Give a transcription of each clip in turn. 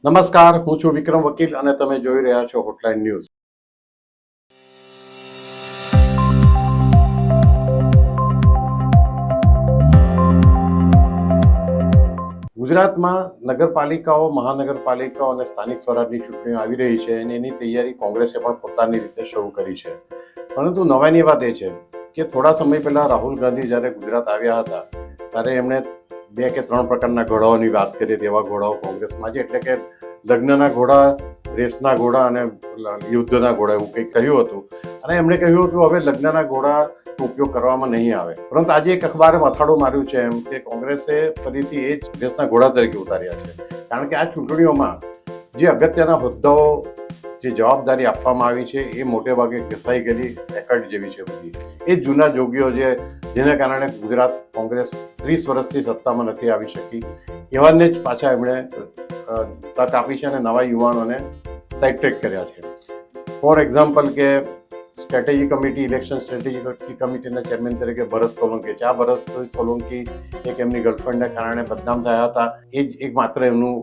નમસ્કાર, હું છું વિક્રમ વકીલ અને તમે જોઈ રહ્યા છો હોટલાઇન ન્યૂઝ. ગુજરાતમાં નગરપાલિકાઓ, મહાનગરપાલિકાઓ અને સ્થાનિક સ્વરાજની ચૂંટણીઓ આવી રહી છે અને એની તૈયારી કોંગ્રેસે પણ પોતાની રીતે શરૂ કરી છે. પરંતુ નવાઈની વાત એ છે કે થોડા સમય પહેલા રાહુલ ગાંધી જ્યારે ગુજરાત આવ્યા હતા ત્યારે એમણે 2 કે 3 પ્રકારના ઘોડાઓની વાત કરી. તેવા ઘોડાઓ કોંગ્રેસમાં છે, એટલે કે લગ્નના ઘોડા, રેસના ઘોડા અને યુદ્ધના ઘોડા, એવું કંઈક કહ્યું હતું. અને એમણે કહ્યું હતું હવે લગ્નના ઘોડાનો ઉપયોગ કરવામાં નહીં આવે. પરંતુ આજે એક અખબારે મથાળું માર્યું છે એમ કે કોંગ્રેસે ફરીથી એ જ રેસના ઘોડા તરીકે ઉતાર્યા છે. કારણ કે આ ચૂંટણીઓમાં જે અગત્યના હોદ્દાઓ, જે જવાબદારી આપવામાં આવી છે એ મોટે ભાગે ઘસાઈ ગયેલી રેકર્ડ જેવી છે બધી. એ જૂના જોગીઓ જેને કારણે ગુજરાત કોંગ્રેસ 30 વર્ષથી સત્તામાં નથી આવી શકી, એવાને જ પાછા એમણે તક આપી છે અને નવા યુવાનોને સાઇડ ટ્રેક કર્યા છે. ફોર એક્ઝામ્પલ કે સ્ટ્રેટેજી કમિટી, ઇલેક્શન સ્ટ્રેટેજી કમિટીના ચેરમેન તરીકે ભરત સોલંકી છે. આ ભરત સોલંકી એક એમની ગર્લફ્રેન્ડને કારણે બદનામ થયા હતા. એ જ એક માત્ર એમનું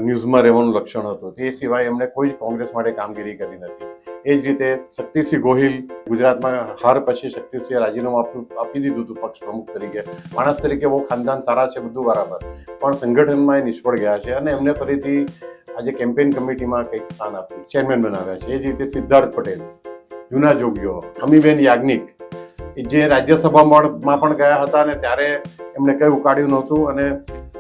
ન્યૂઝમાં રહેવાનું લક્ષણ હતું. તે સિવાય એમણે કોઈ કોંગ્રેસ માટે કામગીરી કરી નથી. એ જ રીતે શક્તિસિંહ ગોહિલ, ગુજરાતમાં હાર પછી શક્તિસિંહે રાજીનામું આપી દીધું હતું પક્ષ પ્રમુખ તરીકે. માણસ તરીકે બહુ ખાનદાન સારા છે, બધું બરાબર, પણ સંગઠનમાં એ નિષ્ફળ ગયા છે અને એમને ફરીથી આજે કેમ્પેઇન કમિટીમાં કંઈક સ્થાન આપ્યું, ચેરમેન બનાવ્યા છે. એ જ રીતે સિદ્ધાર્થ પટેલ, જૂના જોગીઓ, અમીબેન યાજ્ઞિક, જે રાજ્યસભામાં પણ ગયા હતા અને ત્યારે એમણે કંઈ ઉકાળ્યું નહોતું અને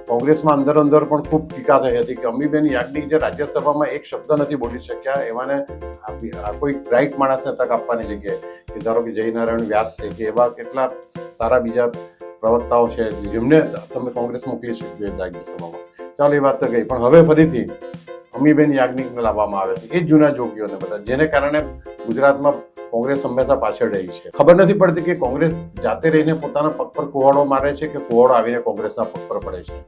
કોંગ્રેસમાં અંદર પણ ખૂબ ટીકા થઈ હતી કે અમીબેન યાજ્ઞિક જે રાજ્યસભામાં એક શબ્દ નથી બોલી શક્યા, એવાને કોઈ બ્રાઇટ માણસને તક આપવાની જગ્યાએ, કે ધારો કે જયનારાયણ વ્યાસ છે કે એવા કેટલા સારા બીજા પ્રવક્તાઓ છે જેમને તમે કોંગ્રેસ મોકલી શકજો રાજ્યસભામાં. ચાલો, એ વાત તો ગઈ. પણ હવે ફરીથી અમીબેન યાજ્ઞિકને લાવવામાં આવે છે. એ જ જૂના જોગીઓને બધા, જેને કારણે ગુજરાતમાં કોંગ્રેસ હંમેશા પાછળ રહી છે. ખબર નથી પડતી કે કોંગ્રેસ જાતે રહીને પોતાના પગ પર કુવાડો મારે છે કે કુવાડો આવીને કોંગ્રેસના પગ પર પડે છે.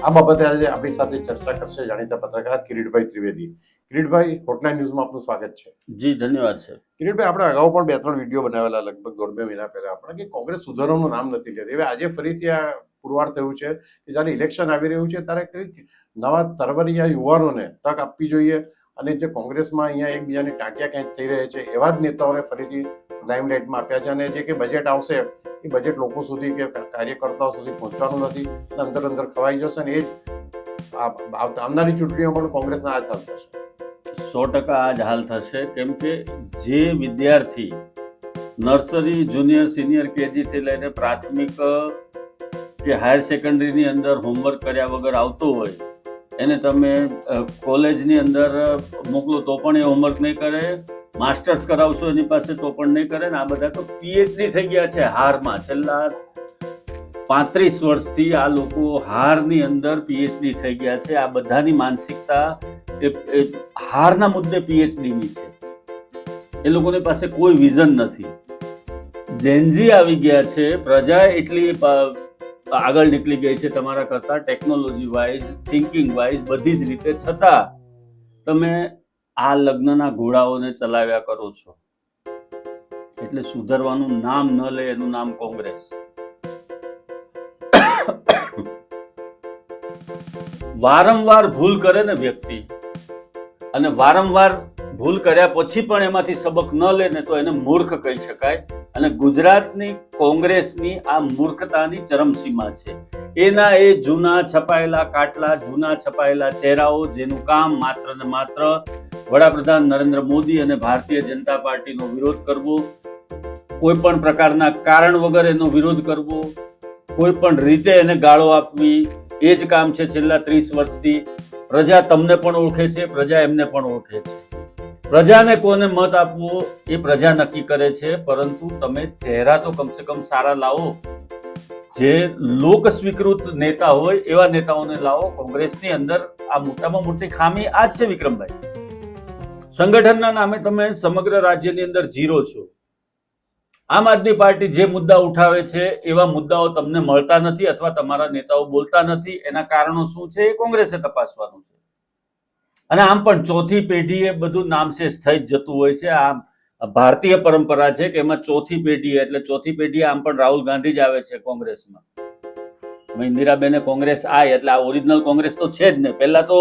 આ બાબતે આજે આપણી સાથે ચર્ચા કરશે જાણીતા પત્રકાર કિરીટભાઈ ત્રિવેદી. કિરીટભાઈ, હોટલાઇન ન્યૂઝમાં આપનું સ્વાગત છે. જી, ધન્યવાદ છે. કિરીટભાઈ, આપણે અગાઉ પણ 2-3 વિડીયો બનાવેલા, લગભગ 1.5-2 મહિના પહેલા, આપણે કે કોંગ્રેસ સુધારવાનું નામ નથી લેતી. હવે આજે ફરીથી આ પુરવાર થયું છે કે જ્યારે ઇલેક્શન આવી રહ્યું છે ત્યારે કંઈક નવા તરવરિયા યુવાનોને તક આપવી જોઈએ અને જે કોંગ્રેસમાં અહીંયા એકબીજાની ટાંટિયા ક્યાંક થઈ રહે છે એવા જ નેતાઓને ફરીથી લાઇમલાઇટમાં આપ્યા છે. અને જે કે બજેટ આવશે એ બજેટ લોકો સુધી કે કાર્યકર્તાઓ સુધી પહોંચવાનું નથી અને અંદર ખવાઈ જશે અને એ જ આવનારી ચૂંટણીઓ પણ કોંગ્રેસના આ જ હાલ થશે. 100% આ જ હાલ થશે. કેમ કે જે વિદ્યાર્થી નર્સરી, જુનિયર, સિનિયર કેજી થી લઈને પ્રાથમિક કે હાયર સેકન્ડરીની અંદર હોમવર્ક કર્યા વગર આવતો હોય એને તમે કોલેજની અંદર મોકલો તો પણ એ હોમવર્ક નહીં કરે, માસ્ટર્સ કરાવશો એની પાસે તો પણ નહીં કરે. ને આ બધા તો પીએચડી થઈ ગયા છે હારમાં. છેલ્લા 35 વર્ષથી આ લોકો હારની અંદર પીએચડી થઈ ગયા છે. આ બધાની માનસિકતા એ હારના મુદ્દે પીએચડીની છે. એ લોકોની પાસે કોઈ વિઝન નથી. જેનજી આવી ગયા છે. પ્રજા એટલી આગળ નીકળી ગઈ છે તમારા કરતા, ટેકનોલોજી વાઇઝ, થિંકિંગ વાઇઝ, બધી જ રીતે. છતાં તમે આ લગ્નના ઘોડાઓને ચલાવ્યા કરો છો. એટલે સુધરવાનું નામ ન લે એનું નામ કોંગ્રેસ. વારંવાર ભૂલ કરે ને વ્યક્તિ, અને વારંવાર ભૂલ કર્યા પછી પણ એમાંથી સબક ન લે ને તો એને મૂર્ખ કહી શકાય. અને ગુજરાતની કોંગ્રેસની આ મૂર્ખતાની ચરમસીમા છે. એના એ જૂના છપાયેલા કાટલા, જૂના છપાયેલા ચહેરાઓ, જેનું કામ માત્ર ને માત્ર વડાપ્રધાન નરેન્દ્ર મોદી અને ભારતીય જનતા પાર્ટીનો વિરોધ કરવો, કોઈ પણ પ્રકારના કારણ વગર એનો વિરોધ કરવો, કોઈ પણ રીતે એને ગાળો આપવી, એ જ કામ છે છેલ્લા 30 વર્ષથી. પ્રજા તમને પણ ઓળખે છે, પ્રજા એમને પણ ઓળખે છે. પ્રજાને કોને મત આપવો એ પ્રજા નક્કી કરે છે, પરંતુ તમે ચહેરા તો કમસે કમ સારા લાવો. જે લોક સ્વીકૃત નેતા હોય એવા નેતાઓને લાવો. કોંગ્રેસની અંદર આ મોટામાં મોટી ખામી આ જ છે વિક્રમભાઈ. સંગઠનના નામે તમે સમગ્ર રાજ્યની અંદર ઝીરો છો. આમ આદમી પાર્ટી જે મુદ્દા ઉઠાવે છે એવા મુદ્દાઓ તમને મળતા નથી અથવા તમારા નેતાઓ બોલતા નથી. એના કારણો શું છે એ કોંગ્રેસે તપાસવાનું છે. અને આમ પણ ચોથી પેઢી એ બધું નામશેષ થઈ જ જતું હોય છે. આ ભારતીય પરંપરા છે કે એમાં ચોથી પેઢી, એટલે ચોથી પેઢી આમ પણ રાહુલ ગાંધી જ આવે છે કોંગ્રેસમાં. ઇન્દિરાબેને કોંગ્રેસ આવી એટલે આ ઓરિજિનલ કોંગ્રેસ તો છે જ ને. પહેલા તો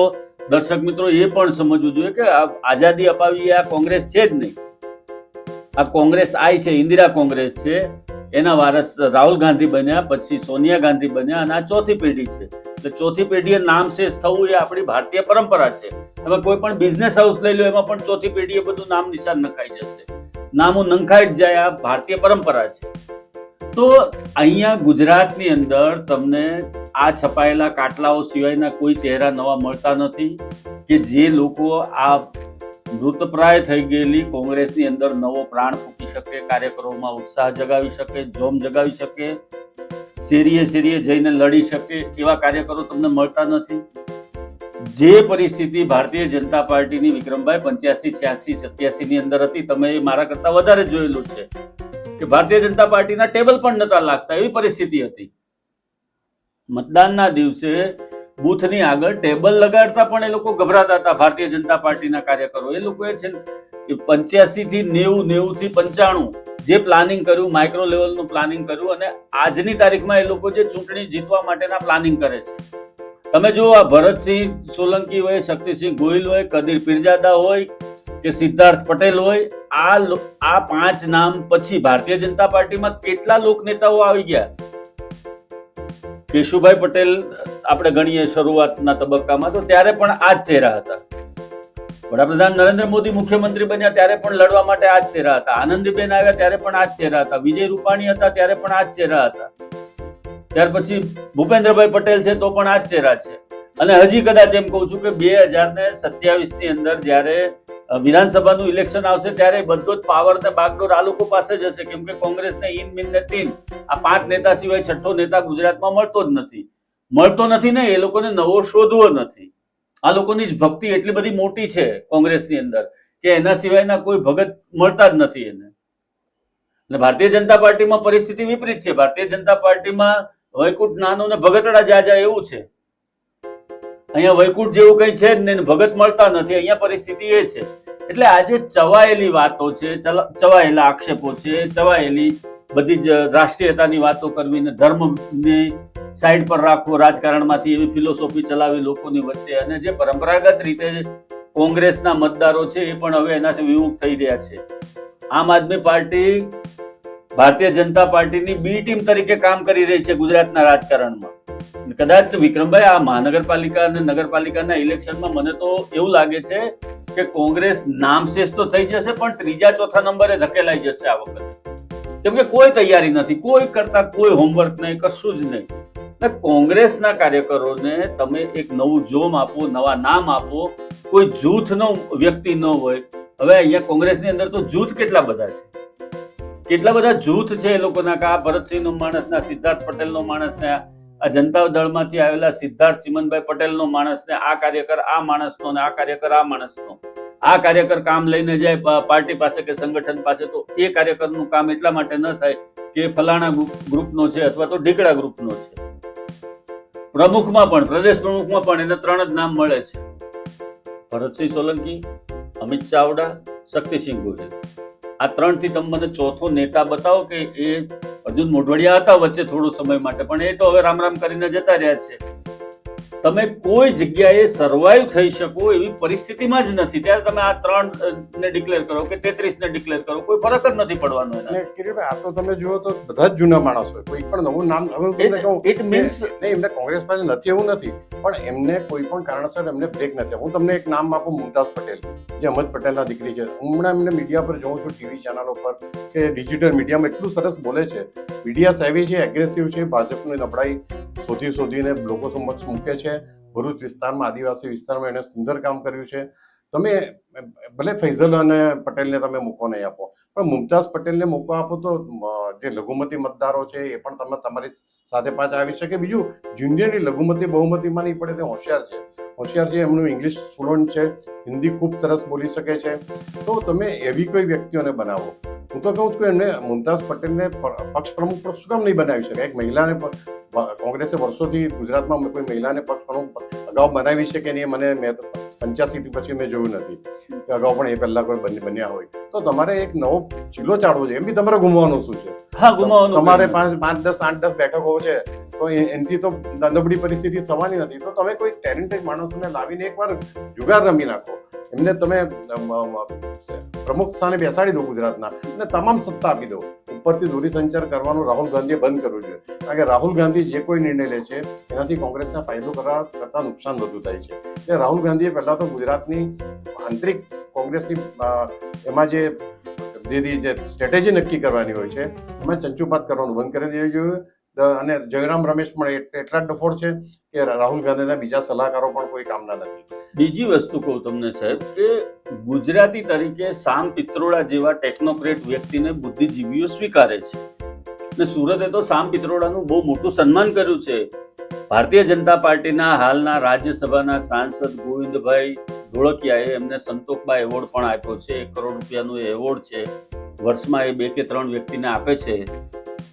દર્શક મિત્રો એ પણ સમજવું જોઈએ કે આ આઝાદી અપાવી આ કોંગ્રેસ છે જ નહીં. આ કોંગ્રેસ આઈ છે, ઇન્દિરા કોંગ્રેસ છે. એના વારસ રાહુલ ગાંધી બન્યા, પછી સોનિયા ગાંધી બન્યા, અને આ ચોથી પેઢી છે. એટલે ચોથી પેઢીએ નામ શેષ થવું એ આપણી ભારતીય પરંપરા છે. હવે કોઈ પણ બિઝનેસ હાઉસ લઈ લો, એમાં પણ ચોથી પેઢીએ બધું નામ નિશાન નખાઈ જશે. નામો નંખાઈ જ જાય, આ ભારતીય પરંપરા છે. તો અહીંયા ગુજરાતની અંદર તમને આ છપાયેલા કાટલાઓ સિવાયના કોઈ ચહેરા નવા મળતા નથી કે જે લોકો આ મૃતપ્રાય થઈ ગયેલી કોંગ્રેસની અંદર નવો પ્રાણ ફૂંકી શકે, કાર્યકરોમાં ઉત્સાહ જગાવી શકે, જોમ જગાવી શકે, શેરીએ શેરીએ જઈને લડી શકે, એવા કાર્યકરો તમને મળતા નથી. જે પરિસ્થિતિ ભારતીય જનતા પાર્ટીની વિક્રમભાઈ 85, 86, 87 ની અંદર હતી, તમે મારા કરતા વધારે જોયેલું છે કે ભારતીય જનતા પાર્ટીના ટેબલ પણ નતા લાગતા, એવી પરિસ્થિતિ હતી. મતદાનના દિવસે બૂથની આગળ ટેબલ લગાડતા પણ એ લોકો ગભરાતા હતા, ભારતીય જનતા પાર્ટીના કાર્યકરો. એ લોકોએ છે 85 થી 90, 90 થી 95 જે પ્લાનિંગ કર્યું, માઇક્રો લેવલનું પ્લાનિંગ કર્યું, અને આજની તારીખમાં એ લોકો જે ચૂંટણી જીતવા માટેના પ્લાનિંગ કરે છે. તમે જો આ ભરતસિંહ સોલંકી હોય, શક્તિસિંહ ગોહિલ હોય, કદીર પીરજાદા હોય કે સિદ્ધાર્થ પટેલ હોય, આ 5 નામ પછી ભારતીય જનતા પાર્ટીમાં કેટલા લોક નેતાઓ આવી ગયા. કેશુભાઈ પટેલ આપણે ગણીએ શરૂઆતના તબક્કામાં, તો ત્યારે પણ આ જ ચહેરા હતા. વડાપ્રધાન નરેન્દ્ર મોદી મુખ્યમંત્રી બન્યા ત્યારે પણ લડવા માટે આ જ ચહેરા હતા. આનંદીબેન આવ્યા ત્યારે પણ આ જ ચહેરા હતા. વિજય રૂપાણી હતા ત્યારે પણ આ જ ચહેરા હતા. ત્યાર પછી ભૂપેન્દ્રભાઈ પટેલ છે તો પણ આ જ ચહેરા છે. અને હજી કદાચ એમ કહું છું કે 2027 ની અંદર જ્યારે વિધાનસભાનું ઇલેક્શન આવશે ત્યારે બધો જ પાવર ને બાગડોર આ લોકો પાસે જ હશે, કેમ કે કોંગ્રેસને ઇન મિન ને ટીન આ 5 નેતા સિવાય છઠ્ઠો નેતા ગુજરાતમાં મળતો નથી ને એ લોકોને નવો શોધવો નથી. આ લોકોની જ ભક્તિ એટલી બધી મોટી છે કોંગ્રેસની અંદર કે એના સિવાયના કોઈ ભગત મળતા જ નથી એને. અને ભારતીય જનતા પાર્ટીમાં પરિસ્થિતિ વિપરીત છે. ભારતીય જનતા પાર્ટીમાં વૈકુંઠ નાનું ને ભગતડા જાજા એવું છે. અહીંયા વૈકુંઠ જેવું કઈ છે જ નહીં, ભગત મળતા નથી. અહીંયા પરિસ્થિતિ એ છે. એટલે આજે ચવાયેલી વાતો છે, ચવાયેલા આક્ષેપો છે, ચવાયેલી બધી જ રાષ્ટ્રીયતાની વાતો કરવી ને ધર્મની સાઈડ પર રાખવો રાજકારણમાંથી, એવી ફિલોસોફી ચલાવી લોકોની વચ્ચે. અને જે પરંપરાગત રીતે કોંગ્રેસના મતદારો છે એ પણ હવે એનાથી વિમુખ થઈ રહ્યા છે. આમ આદમી પાર્ટી ભારતીય જનતા પાર્ટીની બી ટીમ તરીકે કામ કરી રહી છે ગુજરાતના રાજકારણમાં. કદાચ વિક્રમભાઈ આ મહાનગરપાલિકા અને નગરપાલિકાના ઇલેક્શનમાં મને તો એવું લાગે છે કે કોંગ્રેસ નામશેષ તો થઈ જશે પણ ત્રીજા ચોથા નંબરે ધકેલાઈ જશે આ વખતે. કેમ કે કોઈ તૈયારી નથી, કોઈ કરતા કોઈ હોમવર્ક નહીં, કશું જ નહીં. કોંગ્રેસના કાર્યકરોને તમે એક નવું જોમ આપો, નવા નામ આપો, કોઈ જૂથનો વ્યક્તિ ન હોય. હવે અહીંયા કોંગ્રેસની અંદર તો જૂથ કેટલા બધા છે, કેટલા બધા જૂથ છે એ લોકોના, કે આ ભરતસિંહનો માણસ ને સિદ્ધાર્થ પટેલનો માણસ ને આ જનતા દળમાંથી આવેલા સિદ્ધાર્થ ચિમનભાઈ પટેલનો માણસ ને આ કાર્યકર આ માણસનો ને આ કાર્યકર આ માણસનો. આ કાર્યકર કામ લઈને જાય પાર્ટી પાસે કે સંગઠન પાસે, તો એ કાર્યકરનું કામ એટલા માટે ન થાય કે ફલાણા ગ્રુપનો છે અથવા તો ઢીકડા ગ્રુપનો છે. પ્રમુખમાં પણ, પ્રદેશ પ્રમુખમાં પણ એને 3 જ નામ મળે છે, ભરતસિંહ સોલંકી, અમિત ચાવડા, શક્તિસિંહ ગોહિલ. આ 3 થી તમે મને ચોથો નેતા બતાવો કે એ અર્જુન મોઢવાડિયા હતા વચ્ચે થોડો સમય માટે, પણ એ તો હવે રામ રામ કરીને જતા રહ્યા છે. તમે કોઈ જગ્યાએ સર્વાઈવ થઈ શકો એવી પરિસ્થિતિમાં જ નથી. ત્યારે તમે આ 3 ને ડિક્લેર કરો કે 33 ને ડિક્લેર કરો, કોઈ ફરક જ નથી પડવાનો એના. કિરીટભાઈ, આ તો તમે જુઓ તો બધા જ જૂના માણસ હોય, કોઈ પણ નવું નામ ઇટ મીન્સ નહીં, એમને કોંગ્રેસ પાસે નથી એવું નથી, પણ એમને કોઈ પણ કારણસર એમને બ્રેક નથી. હું તમને એક નામ આપું, મુમતાઝ પટેલ, જે અહમદ પટેલના દીકરી છે. હમણાં એમને મીડિયા પર જોઉં છું, ટીવી ચેનલો પર કે ડિજિટલ મીડિયામાં એટલું સરસ બોલે છે. મીડિયા સેવી છે, એગ્રેસિવ છે, ભાજપની નબળાઈ શોધીને લોકો સમક્ષ મૂકે છે. ભરૂચ વિસ્તારમાં, આદિવાસી વિસ્તારમાં એને સુંદર કામ કર્યું છે. તમે ભલે ફૈઝલ અને પટેલને તમે મૂકો નહીં આપો, પણ મુમતાઝ પટેલને મૂકો આપો તો જે લઘુમતી મતદારો છે એ પણ તમે તમારી સાથે પાછા આવી શકે. બીજું, જુનિયરની લઘુમતી બહુમતીમાં નહીં પડે તે હોશિયાર છે, એમનું ઇંગ્લિશ ફ્લુઅન્ટ છે, હિન્દી ખૂબ સરસ બોલી શકે છે. તો તમે એવી કોઈ વ્યક્તિઓને બનાવો. હું તો કહું છું કે એમને મુમતાઝ પટેલને પક્ષ પ્રમુખ પર શું કામ નહીં બનાવી શકે? એક મહિલાને કોંગ્રેસે વર્ષોથી ગુજરાતમાં કોઈ મહિલાને પક્ષ પ્રમુખ અગાઉ બનાવી છે કે નહીં, મેં 85 થી પછી મેં જોયું નથી કે અગાઉ પણ એ પહેલા કોઈ બન્યા હોય. તો તમારે એક નવો ચીલો ચાડવો છે. એમ બી તમારે ગુમવાનું શું છે? હા, ગુમાવવાનું તમારે 5, 10, 8, 10 બેઠકો છે, તો એનાથી તો નબળી પરિસ્થિતિ થવાની નથી. તો તમે કોઈ ટેલેન્ટેડ માણસોને લાવીને એકવાર જુગાર રમી નાખો, એમને તમે પ્રમુખ સ્થાને બેસાડી દો ગુજરાતના અને તમામ સત્તા આપી દો. ઉપરથી દૂરસંચાર કરવાનું રાહુલ ગાંધીએ બંધ કરવું જોઈએ, કારણ કે રાહુલ ગાંધી જે કોઈ નિર્ણય લે છે એનાથી કોંગ્રેસને ફાયદો કરતાં નુકસાન વધુ થાય છે. એટલે રાહુલ ગાંધીએ પહેલાં તો ગુજરાતની આંતરિક કોંગ્રેસની એમાં જે સ્ટ્રેટેજી નક્કી કરવાની હોય છે એમાં ચંચુપાત કરવાનું બંધ કરી દેવું જોઈએ. અને જયરામ રમેશ પણ એટલા જ ડફોળ છે કે રાહુલ ગાંધીના બીજા સલાહકારો પણ કોઈ કામના નથી. બીજી વસ્તુ કહું તમને સાહેબ કે ગુજરાતી તરીકે સામ પિત્રોડા જેવા ટેકનોક્રેટ વ્યક્તિને બુદ્ધિજીવીઓ સ્વીકારે છે અને સુરતે તો સામ પિત્રોડાનું બહુ મોટું સન્માન કર્યું છે. ભારતીય જનતા પાર્ટીના હાલના રાજ્યસભાના સાંસદ ગોવિંદભાઈ ધોળકિયાએ એમને સંતોકબા એવોર્ડ પણ આપ્યો છે. 1 કરોડ રૂપિયાનો એવોર્ડ છે, વર્ષમાં એ 2 કે 3 વ્યક્તિને આપે છે.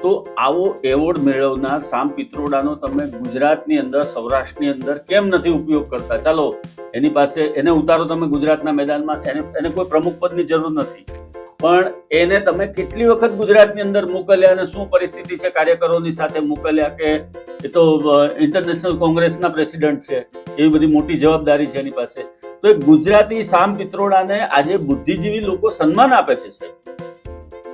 તો આવો એવોર્ડ મેળવનાર સામ પિત્રોડાનો તમે ગુજરાતની અંદર, સૌરાષ્ટ્રની અંદર કેમ નથી ઉપયોગ કરતા? ચાલો એની પાસે એને ઉતારો તમે ગુજરાતના મેદાનમાં, એને કોઈ પ્રમુખ પદની જરૂર નથી, પણ એને તમે કેટલી વખત ગુજરાતની અંદર મોકલ્યા અને શું પરિસ્થિતિ છે કાર્યકરોની સાથે મોકલ્યા કે એ તો ઇન્ટરનેશનલ કોંગ્રેસના પ્રેસિડેન્ટ છે, એવી બધી મોટી જવાબદારી છે એની પાસે. તો એ ગુજરાતી સામ પિત્રોડાને આજે બુદ્ધિજીવી લોકો સન્માન આપે છે સાહેબ.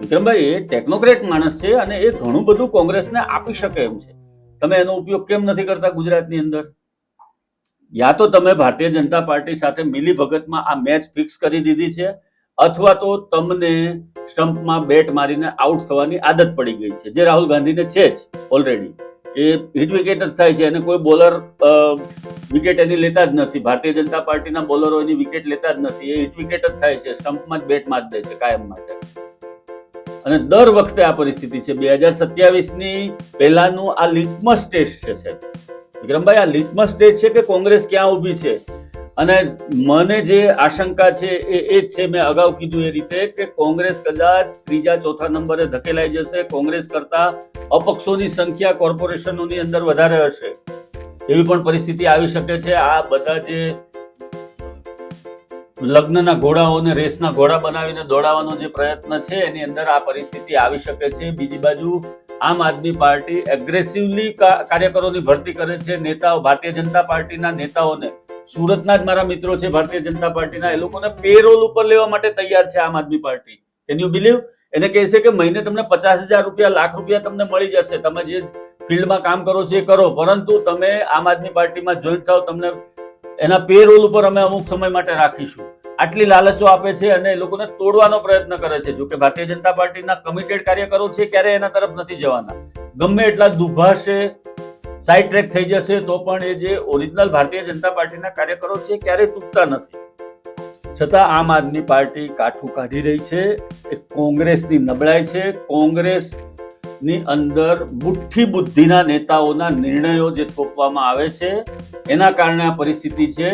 વિક્રમભાઈ એ ટેકનોક્રેટ માણસ છે અને એ ઘણું બધું કોંગ્રેસને આપી શકે એમ છે. તમે એનો ઉપયોગ કેમ નથી કરતા ગુજરાતની અંદર? યા તો તમે ભારતીય જનતા પાર્ટી સાથે મિલી ભગતમાં આ મેચ ફિક્સ કરી દીધી છે, અથવા તો તમને સ્ટમ્પમાં બેટ મારીને આઉટ થવાની આદત પડી ગઈ છે, જે રાહુલ ગાંધીને છે જ ઓલરેડી. એ હિટ વિકેટ જ થાય છે અને કોઈ બોલર વિકેટ એની લેતા જ નથી. ભારતીય જનતા પાર્ટીના બોલરો એની વિકેટ લેતા જ નથી. એ હિટ વિકેટ જ થાય છે, સ્ટમ્પમાં જ બેટ મારી દે છે કાયમ માટે. અને દર વખતે આ પરિસ્થિતિ છે. 2027ની પહેલાનું આ લિટમસ ટેસ્ટ છે સાહેબ. વિક્રમભાઈ, આ લિટમસ ટેસ્ટ છે કે કોંગ્રેસ ક્યાં ઊભી છે. અને મને જે આશંકા છે એ જ છે, મેં અગાઉ કીધું એ રીતે, કે કોંગ્રેસ કદાચ 3જા 4થા નંબરે ધકેલાઈ જશે. કોંગ્રેસ કરતા અપક્ષોની સંખ્યા કોર્પોરેશનોની અંદર વધારે હશે, એવી પણ પરિસ્થિતિ આવી શકે છે. આ બધા જે લગ્નના ઘોડાઓને રેસના ઘોડા બનાવીને દોડાવવાનો જે પ્રયત્ન છે એની અંદર આ પરિસ્થિતિ આવી શકે છે. બીજી બાજુ આમ આદમી પાર્ટી એગ્રેસિવલી કાર્યકરોની ભરતી કરે છે. નેતાઓ, ભારતીય જનતા પાર્ટીના નેતાઓને, સુરતના જ મારા મિત્રો છે ભારતીય જનતા પાર્ટીના, એ લોકોને પેરોલ ઉપર લેવા માટે તૈયાર છે આમ આદમી પાર્ટી. Can you believe? એને કહે છે કે મહિને તમને 50,000 રૂપિયા, લાખ રૂપિયા તમને મળી જશે, તમે જે ફિલ્ડમાં કામ કરો છો એ કરો, પરંતુ તમે આમ આદમી પાર્ટીમાં જોઈન્ટ થાવ, તમને એના પેરોલ ઉપર અમે અમુક સમય માટે રાખીશું. આટલી લાલચો આપે છે અને એ લોકોને તોડવાનો પ્રયત્ન કરે છે. જો કે ભારતીય જનતા પાર્ટીના કમિટેડ કાર્યકરો છે, ક્યારે એના તરફ નથી જવાના. ગમે એટલા દુભાશે, સાઈડ ટ્રેક થઈ જશે, તો પણ એ જે ઓરિજિનલ ભારતીય જનતા પાર્ટીના કાર્યકરો છે ક્યારેય તૂટતા નથી. છતાં આમ આદમી પાર્ટી કાઠું કાઢી રહી છે. એ કોંગ્રેસની નબળાઈ છે. કોંગ્રેસની અંદર મુઠ્ઠી બુદ્ધિના નેતાઓના નિર્ણયો જે થોપવામાં આવે છે એના કારણે આ પરિસ્થિતિ છે.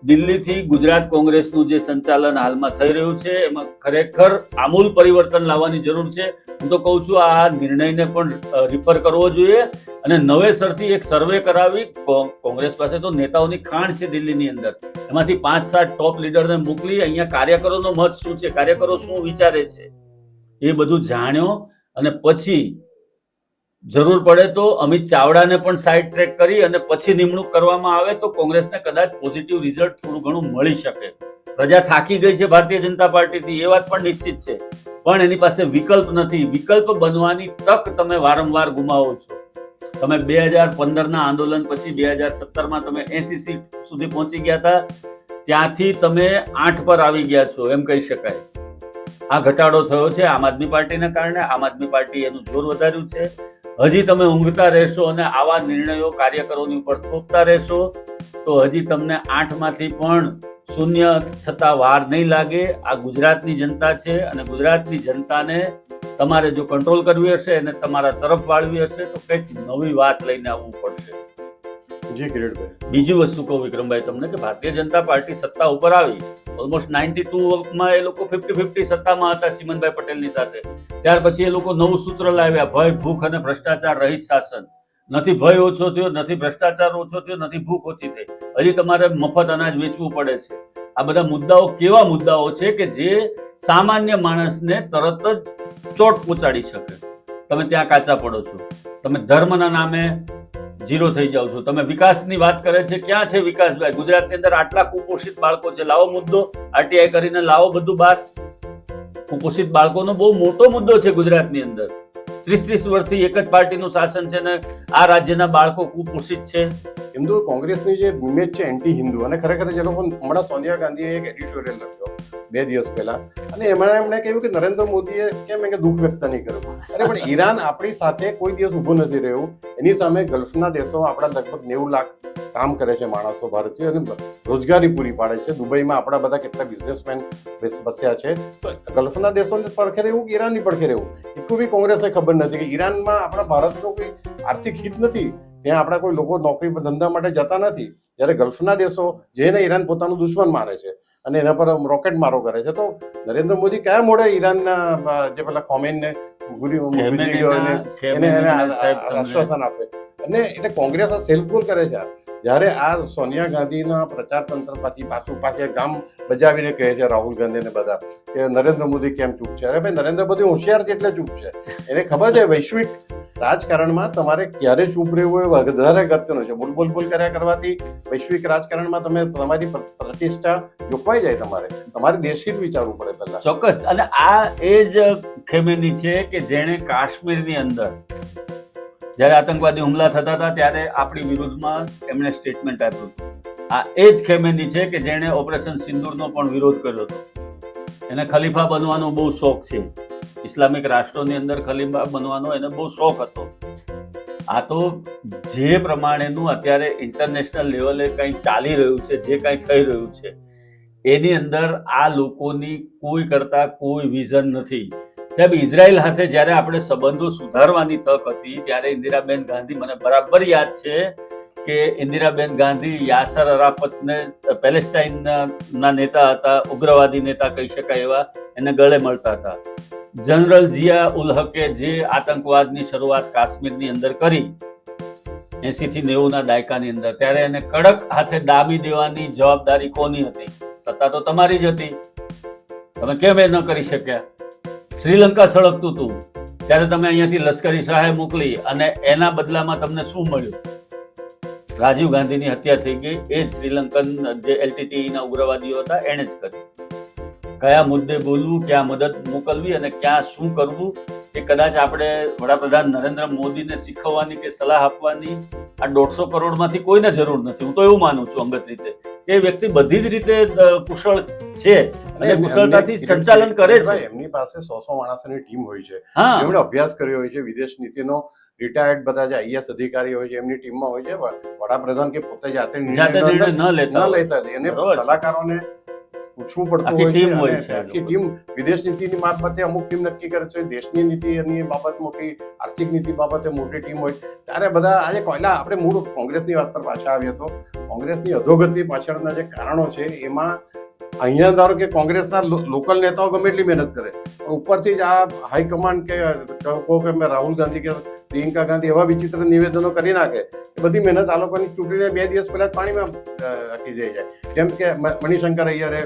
દિલ્હીથી ગુજરાત કોંગ્રેસનું જે સંચાલન હાલમાં થઈ રહ્યું છે એમાં ખરેખર આમૂલ પરિવર્તન લાવવાની જરૂર છે. હું તો કહું છું આ નિર્ણયને પણ રિફર કરવો જોઈએ અને નવેસરથી એક સર્વે કરાવી. કોંગ્રેસ પાસે તો નેતાઓની ખાણ છે દિલ્હીની અંદર, એમાંથી 5-7 ટોપ લીડરને મોકલી અહીંયા કાર્યકરોનો મત શું છે, કાર્યકરો શું વિચારે છે એ બધું જાણ્યો અને પછી જરૂર પડે તો અમિત ચાવડાને પણ સાઈડ ટ્રેક કરી અને પછી નિમણૂક કરવામાં આવે તો કોંગ્રેસને કદાચ પોઝિટિવ રિઝલ્ટ થોડું ઘણું મળી શકે. પ્રજા થાકી ગઈ છે ભારતીય જનતા પાર્ટીથી, એ વાત પણ નિશ્ચિત છે, પણ એની પાસે વિકલ્પ નથી. વિકલ્પ બનવાની તક તમે વારંવાર ગુમાવો છો. તમે 2015ના આંદોલન પછી 2017માં તમે 80 સીટ સુધી પહોંચી ગયા હતા, ત્યાંથી તમે 8 પર આવી ગયા છો એમ કહી શકાય. આ ઘટાડો થયો છે આમ આદમી પાર્ટીના કારણે. આમ આદમી પાર્ટી એનું જોર વધાર્યું છે. હજી તમે ઊંઘતા રહેશો અને આવા નિર્ણયો કાર્યકરોની ઉપર થોપતા રહેશો તો હજી તમને 8માંથી પણ શૂન્ય થતા વાર નહીં લાગે. આ ગુજરાતની જનતા છે અને ગુજરાતની જનતાને તમારે જો કંટ્રોલ કરવી હશે અને તમારા તરફ વાળવી હશે તો કંઈક નવી વાત લઈને આવવું પડશે. જી કિરીટભાઈ, બીજી વસ્તુ કહું વિક્રમભાઈ તમને કે ભારતીય જનતા પાર્ટી સત્તા ઉપર આવી, ઓલમોસ્ટ 92માં એ લોકો 50-50 સત્તામાં હતા ચીમનભાઈ પટેલની સાથે. ત્યાર પછી એ લોકો નવું સૂત્ર લાવ્યા, ભય, ભૂખ અને ભ્રષ્ટાચાર રહિત શાસન. નથી ભય ઓછો થયો, નથી ભ્રષ્ટાચાર ઓછો થયો, નથી ભૂખ ઓછી થઈ, હજી તમારે મફત અનાજ વેચવું પડે છે. આ બધા મુદ્દાઓ કેવા મુદ્દાઓ છે કે જે સામાન્ય માણસને તરત જ ચોટ પહોંચાડી શકે. તમે ત્યાં કાચા પડો છો. તમે ધર્મના નામે ઝીરો થઈ જાવ છો. તમે વિકાસની વાત કરે છે, ક્યાં છે વિકાસભાઈ? ગુજરાતની અંદર આટલા કુપોષિત બાળકો છે, લાવો મુદ્દો આરટીઆઈ કરીને લાવો બધું બહાર. કુપોષિત બાળકોનો બહુ મોટો મુદ્દો છે ગુજરાતની અંદર. 30 વર્ષથી એક જ પાર્ટીનું શાસન છે ને આ રાજ્યના બાળકો કુપોષિત છે. એમ તો કોંગ્રેસની જે ઇમેજ છે એન્ટી હિન્દુ, અને ખરેખર જે લોકો હમણાં સોનિયા ગાંધીએ એક એડિટોરિયલ લખ્યો 2 દિવસ પહેલા, અને એમણે કહ્યું કે નરેન્દ્ર મોદીએ કેમ કે દુઃખ વ્યક્ત નહીં કર્યું. અરે પણ ઈરાન આપણી સાથે કોઈ દિવસ ઊભું નથી રહ્યું. એની સામે ગલ્ફના દેશો આપણા લગભગ 90 લાખ કામ કરે છે માણસો ભારતીય, અને રોજગારી પૂરી પાડે છે. દુબઈમાં આપણા બધા કેટલા બિઝનેસમેન બસ્યા છે. તો ગલ્ફના દેશોને પડખે રહેવું કે ઈરાનની પડખે રહેવું, એટલું બી કોંગ્રેસને ખબર નથી કે ઈરાનમાં આપણા ભારતનો કોઈ આર્થિક હિત નથી. ત્યાં આપણા કોઈ લોકો નોકરી પર ધંધા માટે જતા નથી, જ્યારે ગલ્ફના દેશો જેને ઈરાન પોતાનું દુશ્મન માને છે અને એના પર રોકેટ મારો કરે છે. તો નરેન્દ્ર મોદી કયા મોડે ઈરાનના જે પેલા ખોમેનને એને આશ્વાસન આપે? અને એટલે કોંગ્રેસ આ સેલ્ફ ગોલ કરે છે. જ્યારે આ સોનિયા ગાંધીના પ્રચાર તંત્ર પાછી ગામ બજાવીને કહે છે રાહુલ ગાંધીને બધા કે નરેન્દ્ર મોદી કેમ ચૂપ છે. અરે ભાઈ, નરેન્દ્ર મોદી હોશિયાર છે એટલે ચૂપ છે. એને ખબર છે વૈશ્વિક રાજકારણમાં તમારે ક્યારે ચૂપ રહેવું એ વધારે અગત્યનું છે. બોલ કર્યા કરવાથી વૈશ્વિક રાજકારણમાં તમારી પ્રતિષ્ઠા જોખવાઈ જાય. તમારે દેશહિત વિચારવું પડે પહેલા. ચોક્કસ. અને આ એ જ ખેમેની છે કે જેણે કાશ્મીરની અંદર જ્યારે આતંકવાદી હુમલા થતા હતા ત્યારે આપણી વિરુદ્ધમાં એમણે સ્ટેટમેન્ટ આપ્યું હતું. આ એ જ ખેમેની છે કે જેણે ઓપરેશન સિંદૂરનો પણ વિરોધ કર્યો હતો. એને ખલીફા બનવાનો બહુ શોખ છે. ઇસ્લામિક રાષ્ટ્રોની અંદર ખલીફા બનવાનો એને બહુ શોખ હતો. આ તો જે પ્રમાણેનું અત્યારે ઇન્ટરનેશનલ લેવલે કંઈ ચાલી રહ્યું છે, જે કંઈ થઈ રહ્યું છે, એની અંદર આ લોકોની કોઈ કરતા કોઈ વિઝન નથી. સાહેબ, ઇઝરાયલ સાથે જ્યારે આપણે સંબંધો સુધારવાની તક હતી ત્યારે ઇન્દિરાબેન ગાંધી, મને બરાબર યાદ છે કે ઇન્દિરાબેન ગાંધી યાસર અરાફતને, પેલેસ્ટાઇનના નેતા હતા, ઉગ્રવાદી નેતા કહી શકાય એવા, એને ગળે મળતા હતા. જનરલ જિયા ઉલ હકે જે આતંકવાદની શરૂઆત કાશ્મીરની અંદર કરી 80 થી 90 ના દાયકાની અંદર, ત્યારે એને કડક હાથે ડામી દેવાની જવાબદારી કોની હતી? સત્તા તો તમારી જ હતી. તમે કેમ એ ન કરી શક્યા? શ્રીલંકા સળગતું હતું ત્યારે તમે અહીંયાથી લશ્કરી સહાય મોકલી અને એના બદલામાં તમને શું મળ્યું? રાજીવ ગાંધીની હત્યા થઈ ગઈ. એ જ શ્રીલંકન જે LTTE ના ઉગ્રવાદીઓ હતા એણે જ કરી. કયા મુદ્દે બોલવું, ક્યાં મદદ મોકલવી અને ક્યાં શું કરવું, એ કદાચ આપણે વડાપ્રધાન નરેન્દ્ર મોદીને શીખવવાની કે સલાહ આપવાની આ 150 કરોડમાંથી કોઈને જરૂર નથી. હું તો એવું માનું છું અંગત રીતે કે એ વ્યક્તિ બધી જ રીતે કુશળ છે અને કુશળતાથી સંચાલન કરે છે. એમની પાસે 100 માણસોની ટીમ હોય છે, એમણે અભ્યાસ કર્યો હોય છે વિદેશ નીતિનો. રિટાયર્ડ બધા જે IAS અધિકારી હોય છે એમની ટીમમાં હોય છે. વડાપ્રધાન કે પોતે જાતે નિર્ણય ન લેતા, એને સલાહકારોને પૂછવું પડતું હોય છે. આખી ટીમ વિદેશ નીતિની બાબતે અમુક ટીમ નક્કી કરે છે, દેશની નીતિની બાબત મોટી, આર્થિક નીતિ બાબતે મોટી ટીમ હોય. ત્યારે બધા આજે આપણે મૂળ કોંગ્રેસની વાત પર પાછા આવીએ તો કોંગ્રેસની અધોગતિ પાછળના જે કારણો છે એમાં અહીંયા ધારો કે કોંગ્રેસના લોકલ નેતાઓ ગમે એટલી મહેનત કરે, પણ ઉપરથી જ આ હાઈકમાન્ડ કે રાહુલ ગાંધી કે પ્રિયંકા ગાંધી એવા વિચિત્ર નિવેદનો કરી નાખે એ બધી મહેનત આ લોકોની ચૂંટણીને 2 દિવસ પહેલા પાણીમાં નાખી જાય. જેમ કે મણિશંકર અય્યરે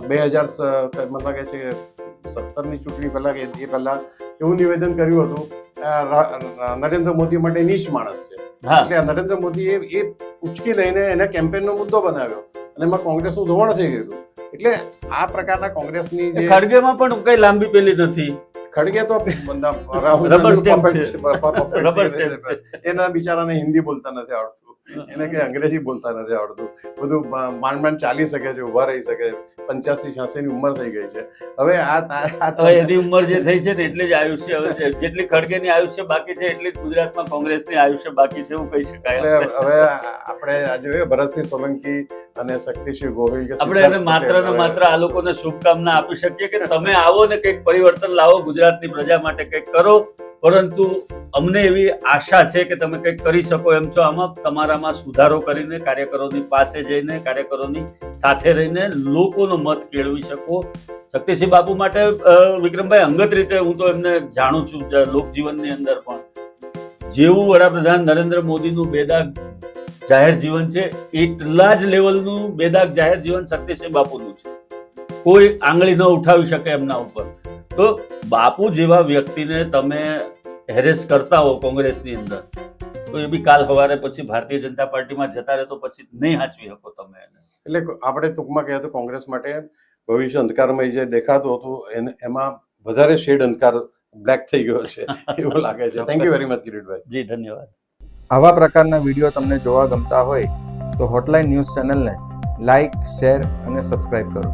2017ની ચૂંટણી પહેલા એ પહેલા એવું નિવેદન કર્યું હતું, નરેન્દ્ર મોદી માટે નીચ માણસ છે. એટલે નરેન્દ્ર મોદીએ એ ઉચકી લઈને એને કેમ્પેનનો મુદ્દો બનાવ્યો અને એમાં કોંગ્રેસનું ધોવાણ થઈ ગયું. એટલે આ પ્રકારના કોંગ્રેસની જે ખડગેમાં પણ કઈ લાંબી પેલી નથી. ખડગે તો એના બિચારાને હિન્દી બોલતા નથી આવડતું, એને કઈ અંગ્રેજી બોલતા નથી આવડતું. બધું માંડ ચાલી શકે છે, ઉભા રહી શકે. 85-86 ની ઉંમર થઈ ગઈ છે. હવે એની ઉંમર જે થઈ છે ને એટલી જ આયુષ્ય, હવે જેટલી ખડગેની આયુષ્ય બાકી છે એટલી જ ગુજરાતમાં કોંગ્રેસની આયુષ્ય બાકી છે એવું કહી શકાય. હવે આપણે આજે ભરતસિંહ સોલંકી અને શક્તિસિંહ ગોહિલ કે આપણે એને માત્ર ને માત્ર આ લોકોને શુભકામના આપી શકીએ કે તમે આવો ને કંઈક પરિવર્તન લાવો, ગુજરાતની પ્રજા માટે કંઈક કરો. પરંતુ અમને એવી આશા છે કે તમે કંઈક કરી શકો એમ છો. આમાં તમારામાં સુધારો કરીને, કાર્યકરોની પાસે જઈને, કાર્યકરોની સાથે રહીને લોકોનો મત કેળવી શકો. શક્તિસિંહ બાપુ માટે વિક્રમભાઈ, અંગત રીતે હું તો એમને જાણું છું લોકજીવનની અંદર પણ, જેવું વડાપ્રધાન નરેન્દ્ર મોદીનું બેદાગ જાહેર જીવન છે એટલા જ લેવલનું બેદાગ જાહેર જીવન શક્તિસિંહ બાપુનું છે. કોઈ આંગળી ન ઉઠાવી શકે એમના ઉપર. તો બાપુ જેવા વ્યક્તિને તમે હેરેસ કરતા હો કોંગ્રેસની અંદર, તો એ બી કાલ સવારે પછી ભારતીય જનતા પાર્ટીમાં જતા રહે તો પછી નહીં સાચવી શકો તમે એને. એટલે આપણે ટૂંકમાં કહીએ તો કોંગ્રેસ માટે ભવિષ્ય અંધકારમય જે દેખાતું હતું એમાં વધારે શેડ અંધકાર બ્લેક થઈ ગયો છે એવું લાગે છે. થેન્ક યુ વેરી મચ કિરીટભાઈ. જી ધન્યવાદ. આવા પ્રકારના વિડીયો તમને જોવા ગમતા હોય તો હોટલાઇન ન્યૂઝ ચેનલને લાઇક, શેર અને સબસ્ક્રાઇબ કરો.